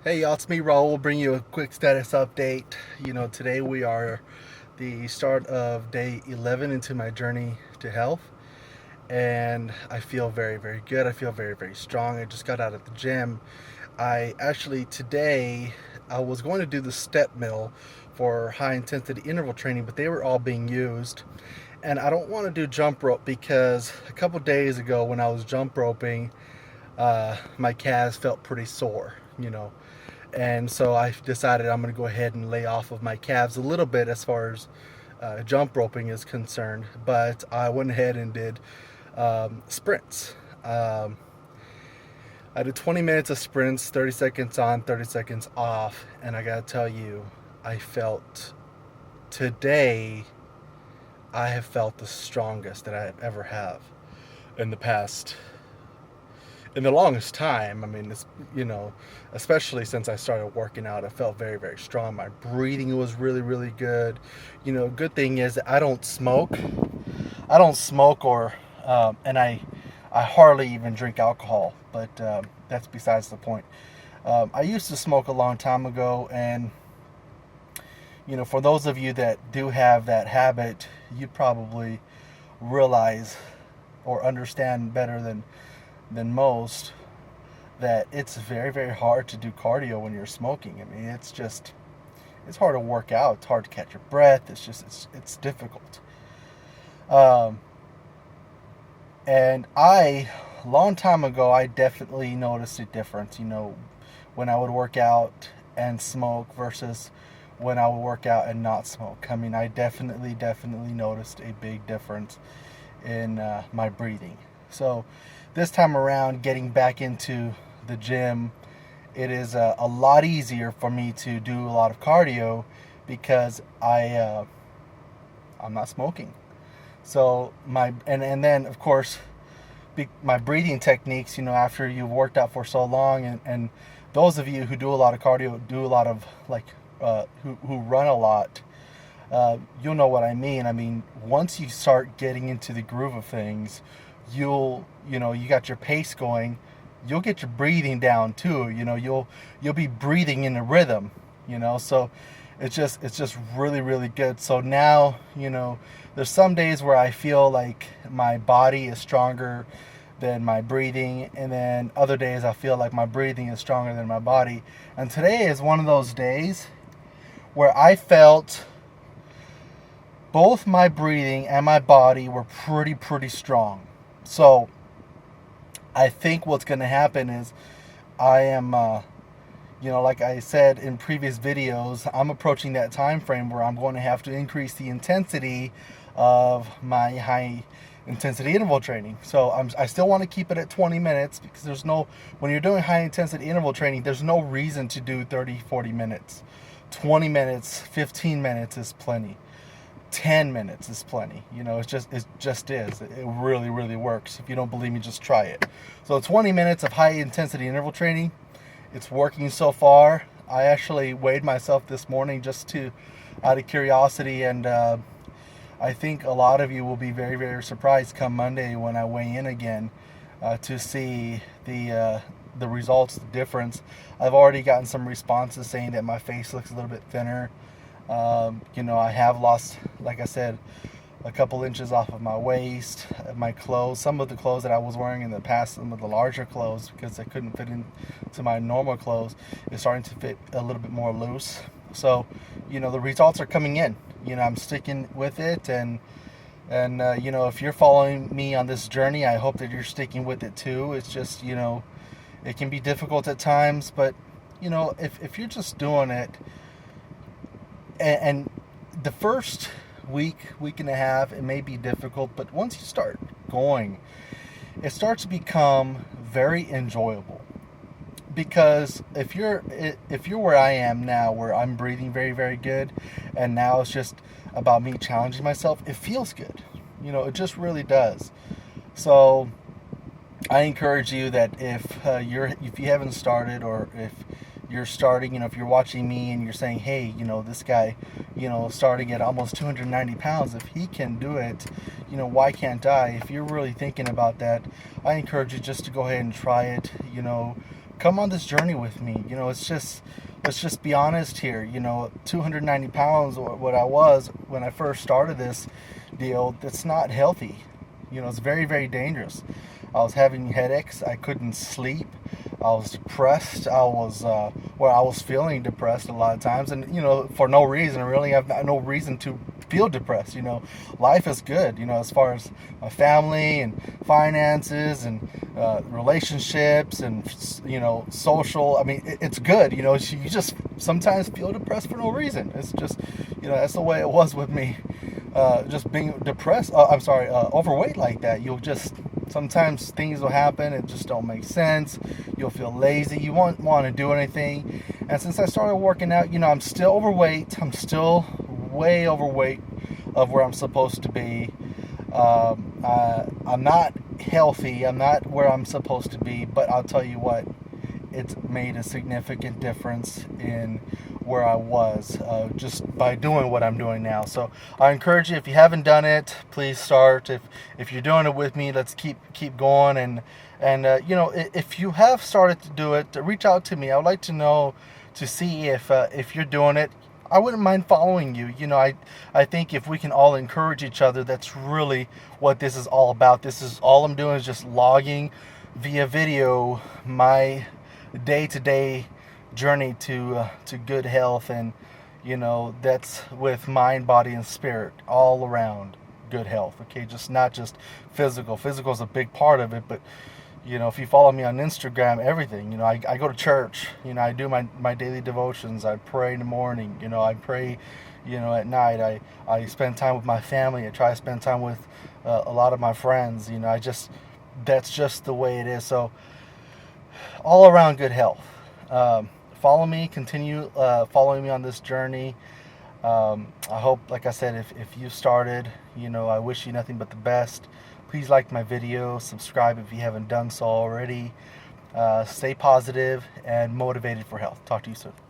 Hey y'all, it's me Raul. We'll bring you a quick status update. Today we are the start of day 11 into my journey to health, and I feel very, very good. I feel very, very strong. I just got out of the gym. Today I was going to do the step mill for high intensity interval training, but they were all being used. And I don't want to do jump rope because a couple days ago when I was jump roping, my calves felt pretty sore. And so I decided I'm going to go ahead and lay off of my calves a little bit as far as jump roping is concerned. But I went ahead and did sprints. I did 20 minutes of sprints, 30 seconds on, 30 seconds off, and I gotta tell you, I felt today I have felt the strongest that I ever have in the past, in the longest time. I mean, especially since I started working out, I felt very, very strong. My breathing was really, really good. Good thing is that I don't smoke. I don't smoke, and I hardly even drink alcohol. But that's besides the point. I used to smoke a long time ago, and for those of you that do have that habit, you probably realize or understand better than most that it's very, very hard to do cardio when you're smoking. I mean, it's hard to work out. It's hard to catch your breath. It's difficult. Um, and long time ago, I definitely noticed a difference. When I would work out and smoke versus when I would work out and not smoke. I mean, I definitely noticed a big difference in my breathing. So this time around, getting back into the gym, it is a lot easier for me to do a lot of cardio because I'm not smoking. So and then of course my breathing techniques. After you've worked out for so long, and those of you who do a lot of cardio, do a lot of who run a lot, you'll know what I mean. I mean, once you start getting into the groove of things, you got your pace going, you'll get your breathing down too. You'll be breathing in a rhythm. So it's just really, really good. So now, there's some days where I feel like my body is stronger than my breathing, and then other days I feel like my breathing is stronger than my body. And today is one of those days where I felt both my breathing and my body were pretty strong. So I think what's going to happen is I am, like I said in previous videos, I'm approaching that time frame where I'm going to have to increase the intensity of my high intensity interval training. So I still want to keep it at 20 minutes because when you're doing high intensity interval training, there's no reason to do 30, 40 minutes. 20 minutes, 15 minutes is plenty. 10 minutes is plenty. It just is. It really, really works. If you don't believe me, just try it. So 20 minutes of high intensity interval training, it's working so far. I actually weighed myself this morning out of curiosity, and I think a lot of you will be very, very surprised come Monday when I weigh in again to see the results, the difference. I've already gotten some responses saying that my face looks a little bit thinner. I have lost, like I said, a couple inches off of my waist, my clothes. Some of the clothes that I was wearing in the past, some of the larger clothes, because they couldn't fit into my normal clothes, is starting to fit a little bit more loose. So, the results are coming in. I'm sticking with it, and if you're following me on this journey, I hope that you're sticking with it too. It's just, it can be difficult at times, but if you're just doing it, and the first week and a half, it may be difficult, but once you start going, it starts to become very enjoyable. Because if you're where I am now, where I'm breathing very, very good, and now it's just about me challenging myself, it feels good. It just really does. So I encourage you that if you haven't started, or if you're starting, if you're watching me and you're saying, hey, this guy, starting at almost 290 pounds, if he can do it, why can't I? If you're really thinking about that, I encourage you just to go ahead and try it. come on this journey with me. It's just, let's just be honest here. 290 pounds, what I was when I first started this deal, that's not healthy. It's very, very dangerous. I was having headaches. I couldn't sleep. I was depressed. I was feeling depressed a lot of times, and for no reason. Really, I have no reason to feel depressed. Life is good. As far as my family and finances and relationships and social. I mean, it's good. You just sometimes feel depressed for no reason. It's just that's the way it was with me. Just being depressed. Overweight like that. You'll just sometimes things will happen. It just don't make sense. You'll feel lazy. You won't want to do anything. And since I started working out, I'm still overweight. I'm still way overweight of where I'm supposed to be. I'm not healthy. I'm not where I'm supposed to be. But I'll tell you what, it's made a significant difference in where I was just by doing what I'm doing now. So I encourage you, if you haven't done it, please start. If you're doing it with me, let's keep going. And if you have started to do it, reach out to me. I would like to know, to see if you're doing it. I wouldn't mind following you. I think if we can all encourage each other, that's really what this is all about. This is all I'm doing, is just logging via video my day-to-day journey to good health, and that's with mind, body, and spirit, all around good health. Okay, not just physical. Physical is a big part of it, but if you follow me on Instagram, everything. I go to church. I do my daily devotions. I pray in the morning. I pray at night. I spend time with my family. I try to spend time with a lot of my friends. That's just the way it is. So all around good health. Follow me, continue following me on this journey. I hope, like I said, if you started, I wish you nothing but the best. Please like my video, subscribe if you haven't done so already. Stay positive and motivated for health. Talk to you soon.